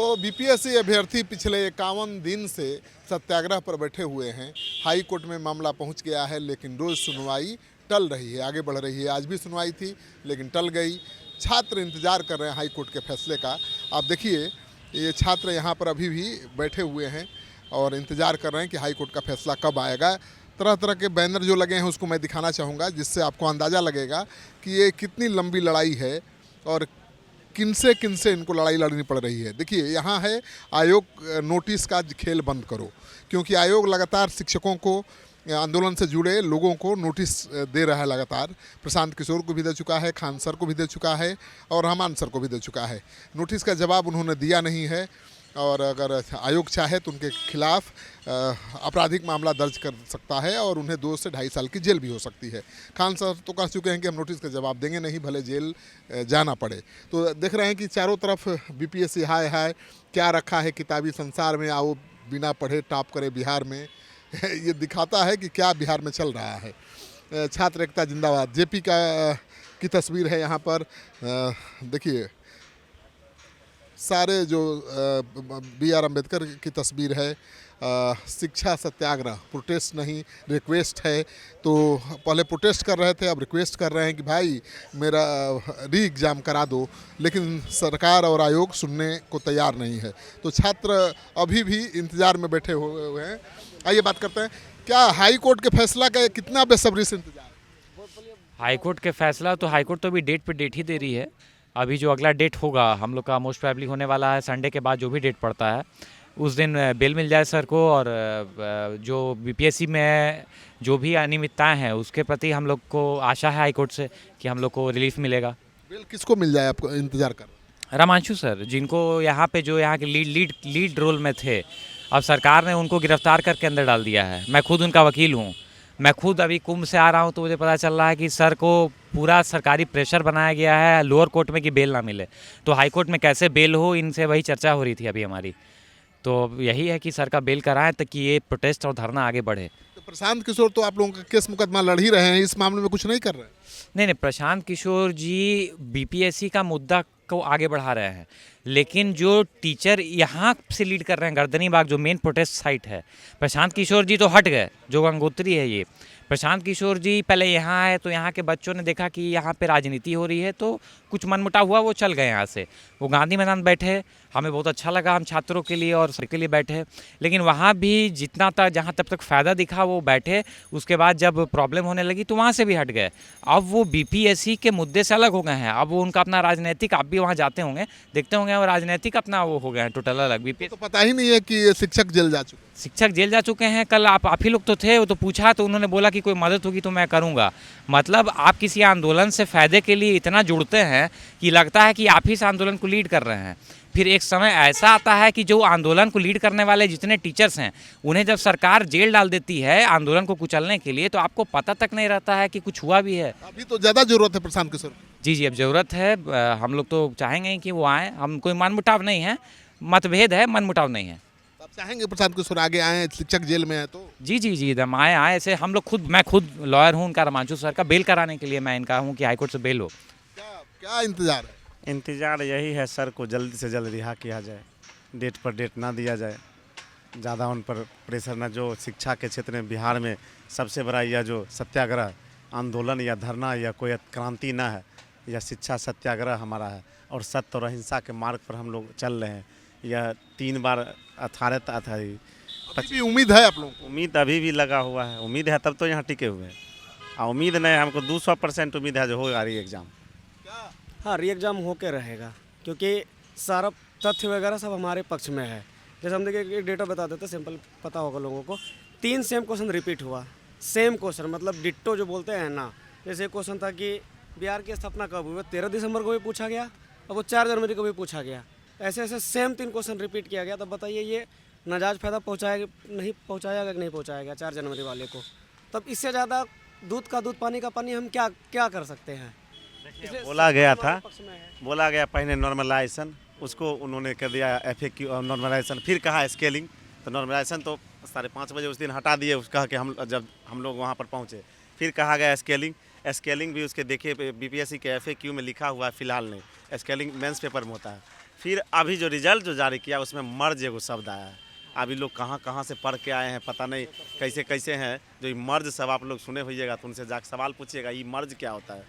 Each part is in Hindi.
तो बीपीएससी अभ्यर्थी पिछले 51 दिन से सत्याग्रह पर बैठे हुए हैं। हाई कोर्ट में मामला पहुंच गया है, लेकिन रोज़ सुनवाई टल रही है, आगे बढ़ रही है। आज भी सुनवाई थी लेकिन टल गई। छात्र इंतजार कर रहे हैं हाई कोर्ट के फैसले का। आप देखिए, ये छात्र यहाँ पर अभी भी बैठे हुए हैं और इंतज़ार कर रहे हैं कि हाई कोर्ट का फैसला कब आएगा। तरह तरह के बैनर जो लगे हैं उसको मैं दिखाना चाहूँगा, जिससे आपको अंदाज़ा लगेगा कि ये कितनी लंबी लड़ाई है और किनसे किनसे इनको लड़ाई लड़नी पड़ रही है। देखिए, यहाँ है आयोग नोटिस का खेल बंद करो, क्योंकि आयोग लगातार शिक्षकों को, आंदोलन से जुड़े लोगों को नोटिस दे रहा है लगातार। प्रशांत किशोर को भी दे चुका है, खान सर को भी दे चुका है और रहमान सर को भी दे चुका है। नोटिस का जवाब उन्होंने दिया नहीं है और अगर आयोग चाहे तो उनके खिलाफ आपराधिक मामला दर्ज कर सकता है और उन्हें 2 से 2.5 साल की जेल भी हो सकती है। खान सर तो कह चुके हैं कि हम नोटिस का जवाब देंगे नहीं, भले जेल जाना पड़े। तो देख रहे हैं कि चारों तरफ बीपीएससी हाय हाय क्या रखा है किताबी संसार में, आओ बिना पढ़े टॉप करे बिहार में। ये दिखाता है कि क्या बिहार में चल रहा है। छात्र एकता जिंदाबाद जेपी की तस्वीर है यहाँ पर। देखिए, सारे जो BR अम्बेडकर की तस्वीर है। शिक्षा सत्याग्रह, प्रोटेस्ट नहीं रिक्वेस्ट है। तो पहले प्रोटेस्ट कर रहे थे, अब रिक्वेस्ट कर रहे हैं कि भाई मेरा री एग्ज़ाम करा दो, लेकिन सरकार और आयोग सुनने को तैयार नहीं है। तो छात्र अभी भी इंतज़ार में बैठे हुए हैं। आइए बात करते हैं, क्या हाई कोर्ट के फैसला का कितना बेसब्री से इंतजार है? हाई कोर्ट के फैसला तो हाई कोर्ट तो अभी डेट पे डेट ही दे रही है। अभी जो अगला डेट होगा हम लोग का मोस्ट प्रोबेबली होने वाला है संडे के बाद, जो भी डेट पड़ता है उस दिन बेल मिल जाए सर को। और जो बीपीएससी में जो भी अनियमितताएं हैं उसके प्रति हम लोग को आशा है हाई कोर्ट से कि हम लोग को रिलीफ मिलेगा। बेल किसको मिल जाए, आपको इंतजार कर? रामांशु सर, जिनको यहाँ पे जो यहाँ के लीड रोल में थे, अब सरकार ने उनको गिरफ्तार करके अंदर डाल दिया है। मैं खुद उनका वकील हूँ। मैं खुद अभी कुंभ से आ रहा हूँ तो मुझे पता चल रहा है कि सर को पूरा सरकारी प्रेशर बनाया गया है लोअर कोर्ट में कि बेल ना मिले। तो हाई कोर्ट में कैसे बेल हो, इनसे वही चर्चा हो रही थी अभी हमारी। तो यही है कि सर का बेल कराएं ताकि ये प्रोटेस्ट और धरना आगे बढ़े। तो प्रशांत किशोर तो आप लोगों का केस मुकदमा लड़ ही रहे हैं, इस मामले में कुछ नहीं कर रहे हैं? नहीं, प्रशांत किशोर जी बीपीएससी का मुद्दा को आगे बढ़ा रहे हैं, लेकिन जो टीचर यहाँ से लीड कर रहे हैं गर्दनीबाग, जो मेन प्रोटेस्ट साइट है, प्रशांत किशोर जी तो हट गए। जो गंगोत्री है, ये प्रशांत किशोर जी पहले यहाँ आए तो यहाँ के बच्चों ने देखा कि यहाँ पे राजनीति हो रही है, तो कुछ मनमुटाव हुआ, वो चल गए यहाँ से। वो गांधी मैदान बैठे, हमें बहुत अच्छा लगा, हम छात्रों के लिए और सर के लिए बैठे। लेकिन वहाँ भी जितना तक जहाँ तब तक फ़ायदा दिखा वो बैठे, उसके बाद जब प्रॉब्लम होने लगी तो वहाँ से भी हट गए। अब वो बीपीएससी के मुद्दे से अलग हो गए हैं। अब वो उनका अपना राजनीतिक, आप भी वहाँ जाते होंगे, देखते होंगे, और राजनीतिक अपना वो हो गए हैं टोटल अलग। बीपीएससी तो पता ही नहीं है कि शिक्षक जेल जा चुके। शिक्षक जेल जा चुके हैं। कल आप ही लोग तो थे, वो तो पूछा तो उन्होंने बोला कि कोई मदद होगी तो मैं करूंगा। मतलब आप किसी आंदोलन से फ़ायदे के लिए इतना जुड़ते हैं कि लगता है कि आप ही इस आंदोलन को लीड कर रहे हैं। फिर एक समय ऐसा आता है कि जो आंदोलन को लीड करने वाले जितने टीचर्स हैं, उन्हें जब सरकार जेल डाल देती है आंदोलन को कुचलने के लिए, तो आपको पता तक नहीं रहता है कि कुछ हुआ भी है। अभी तो ज़्यादा जरूरत है प्रशांत किशोर। जी, अब ज़रूरत है। हम लोग तो चाहेंगे कि वो आएँ। हम कोई मनमुटाव नहीं है, मतभेद है, मनमुटाव नहीं है। आप चाहेंगे प्रशांत किशोर आगे आए, शिक्षक जेल में है तो? जी, एकदम आए ऐसे। हम लोग मैं खुद लॉयर हूँ उनका, रामांशु सर का बेल कराने के लिए मैं इनका हूँ कि हाईकोर्ट से बेल हो। क्या इंतजार है? इंतज़ार यही है सर को जल्दी से जल्द रिहा किया जाए, डेट पर डेट ना दिया जाए, ज़्यादा उन पर प्रेशर ना। जो शिक्षा के क्षेत्र में बिहार में सबसे बड़ा यह जो सत्याग्रह आंदोलन या धरना या कोई क्रांति ना है, यह शिक्षा सत्याग्रह हमारा है और सत्य और अहिंसा के मार्ग पर हम लोग चल रहे हैं। यह 3 बार 18 था। अभी भी उम्मीद है आप लोगों को? उम्मीद अभी भी लगा हुआ है, उम्मीद है तब तो यहाँ टिके हुए हैं। और उम्मीद नहीं, हमको 200% उम्मीद है जो होगा री एग्ज़ाम। हाँ, री एग्ज़ाम होके रहेगा, क्योंकि सारा तथ्य वगैरह सब हमारे पक्ष में है। जैसे हम देखिए एक डेटा बता देते, सिंपल पता होगा लोगों को। 3 सेम क्वेश्चन रिपीट हुआ, सेम क्वेश्चन, मतलब डिट्टो जो बोलते हैं ना। जैसे क्वेश्चन था कि बिहार की स्थापना कब हुई, 13 दिसंबर को भी पूछा गया और वो 4 जनवरी को भी पूछा गया। ऐसे सेम 3 क्वेश्चन रिपीट किया गया। तब बताइए ये नाजायज़ फ़ायदा पहुँचाएगा कि नहीं पहुँचाएगा 4 जनवरी वाले को? तब इससे ज़्यादा दूध का दूध पानी का पानी हम क्या कर सकते हैं? बोला गया पहले नॉर्मलाइजेशन, उसको उन्होंने कर दिया FAQ और नॉर्मलाइजेशन, फिर कहा स्केलिंग। तो नॉर्मलाइजेशन तो 5:30 बजे उस दिन हटा दिए, उसका कि हम लोग वहाँ पर पहुँचे। फिर कहा गया स्केलिंग भी उसके देखिए बीपीएससी के FAQ में लिखा हुआ है, फिलहाल नहीं, स्केलिंग मेंस पेपर में होता है। फिर अभी जो रिजल्ट जो जारी किया उसमें मर्ज एगो शब्द आया है। अभी लोग कहाँ कहाँ से पढ़ के आए हैं पता नहीं, कैसे कैसे हैं। जो ये मर्ज सब आप लोग सुने होइएगा तो उनसे जाकर सवाल पूछिएगा ये मर्ज क्या होता है।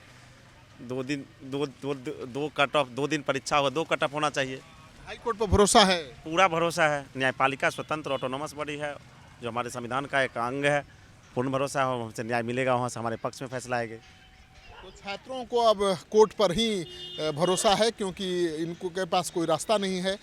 2 दिन 2 कट ऑफ 2 दिन परीक्षा हुआ, 2 कट ऑफ होना चाहिए। हाई कोर्ट पर भरोसा है? पूरा भरोसा है। न्यायपालिका स्वतंत्र ऑटोनोमस बॉडी है जो हमारे संविधान का एक अंग है। पूर्ण भरोसा है हमसे न्याय मिलेगा, वहाँ से हमारे पक्ष में फैसला आएगा। तो छात्रों को अब कोर्ट पर ही भरोसा है क्योंकि इनको के पास कोई रास्ता नहीं है।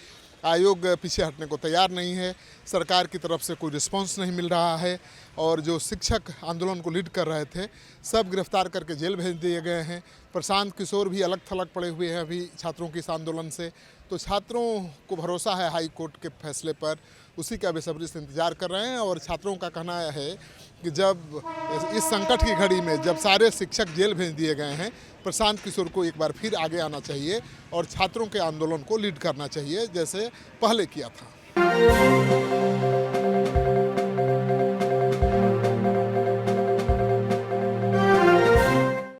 आयोग पीछे हटने को तैयार नहीं है, सरकार की तरफ से कोई रिस्पांस नहीं मिल रहा है और जो शिक्षक आंदोलन को लीड कर रहे थे सब गिरफ्तार करके जेल भेज दिए गए हैं। प्रशांत किशोर भी अलग थलग पड़े हुए हैं अभी छात्रों के इस आंदोलन से। तो छात्रों को भरोसा है हाई कोर्ट के फैसले पर, उसी का बेसब्री से इंतजार कर रहे हैं। और छात्रों का कहना है कि जब इस संकट की घड़ी में जब सारे शिक्षक जेल भेज दिए गए हैं, प्रशांत किशोर को एक बार फिर आगे आना चाहिए और छात्रों के आंदोलन को लीड करना चाहिए जैसे पहले किया था।